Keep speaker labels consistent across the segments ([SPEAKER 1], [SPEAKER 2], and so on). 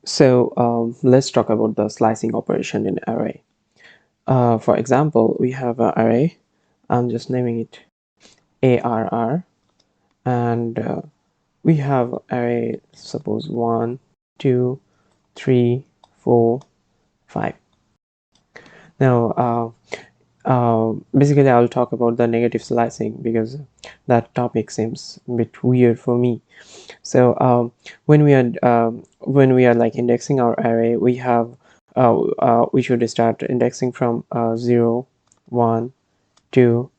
[SPEAKER 1] So let's talk about the slicing operation in array. For example, we have an array. I'm just naming it ARR, and we have array, suppose 1, 2, 3, 4, 5. Now basically I'll talk about the negative slicing because that topic seems a bit weird for me. So when we are like indexing our array, we should start indexing from 0, 1, 2,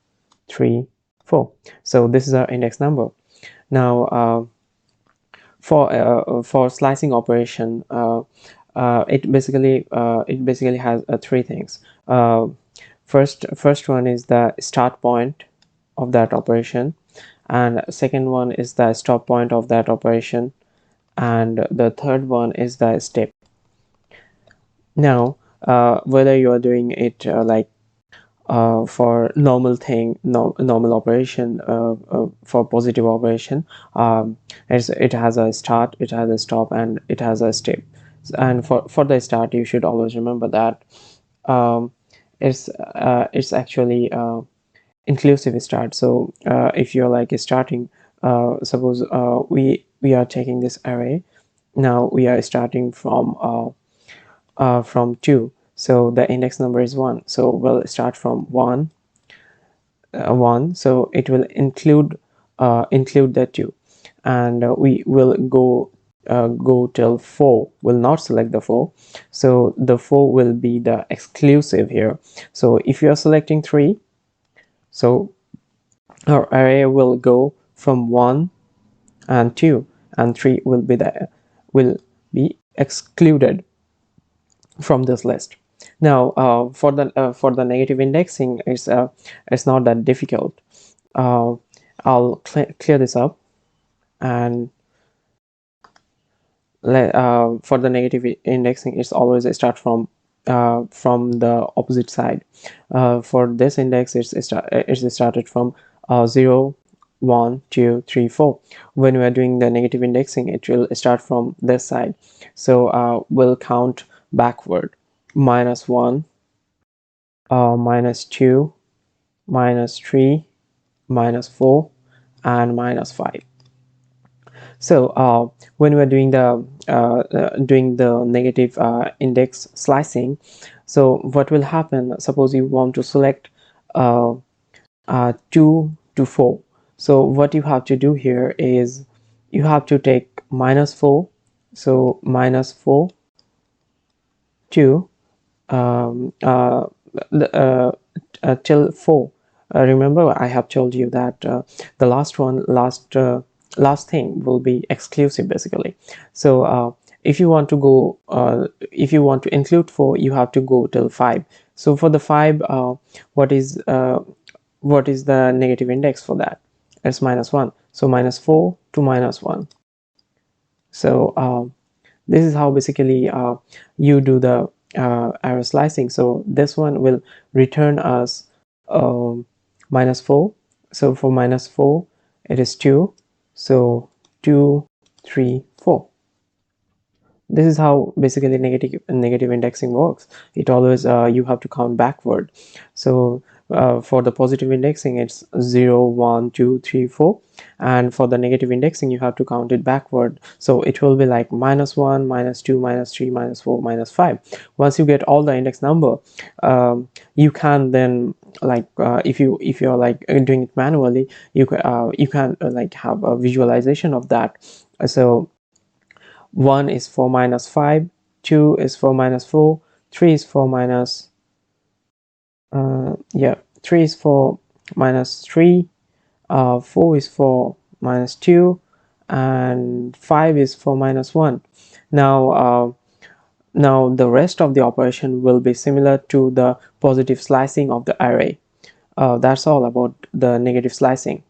[SPEAKER 1] 3, 4. So this is our index number. Now for slicing operation, it basically has three things. First one is the start point of that operation, and second one is the stop point of that operation, and the third one is the step. Now whether you are doing it for normal operation, for positive operation, it has a start, it has a stop, and it has a step. And for the start, you should always remember that um, it's actually inclusive start. So if you're like starting, suppose we are taking this array. Now we are starting from 2, so the index number is 1, so we'll start from 1, 1, so it will include that 2, and we will go till 4. Will not select the 4, so the 4 will be the exclusive here. So if you are selecting 3, so our array will go from 1 and 2, and 3 will be excluded from this list. Now for the negative indexing, it's not that difficult. I'll clear this up, and for the negative indexing, it's always a start from the opposite side. For this index, it's started from 0, 1, 2, 3, 4. When we are doing the negative indexing, it will start from this side, so we'll count backward: -1, -2, -3, -4, and -5. So when we're doing the negative index slicing, so what will happen? Suppose you want to select 2 to 4. So what you have to do here is you have to take -4, so -4 to till 4. Remember, I have told you that the last thing will be exclusive basically. So if you want to go if you want to include 4, you have to go till 5. So for the 5, what is the negative index for that? It's -1, so -4 to -1. So this is how basically you do the arrow slicing. So this one will return us -4. So for -4, it is 2. So 2, 3, 4. This is how basically negative indexing works. It always you have to count backward. So for the positive indexing, it's 0, 1, 2, 3, 4, and for the negative indexing, you have to count it backward. So it will be like -1, -2, -3, -4, -5. Once you get all the index number, you can then if you're like doing it manually, you can like have a visualization of that. So 1 is for -5, 2 is for -4, 3 is for yeah, 3 is for -3, 4 is for -2, and 5 is for -1. Now the rest of the operation will be similar to the positive slicing of the array. That's all about the negative slicing.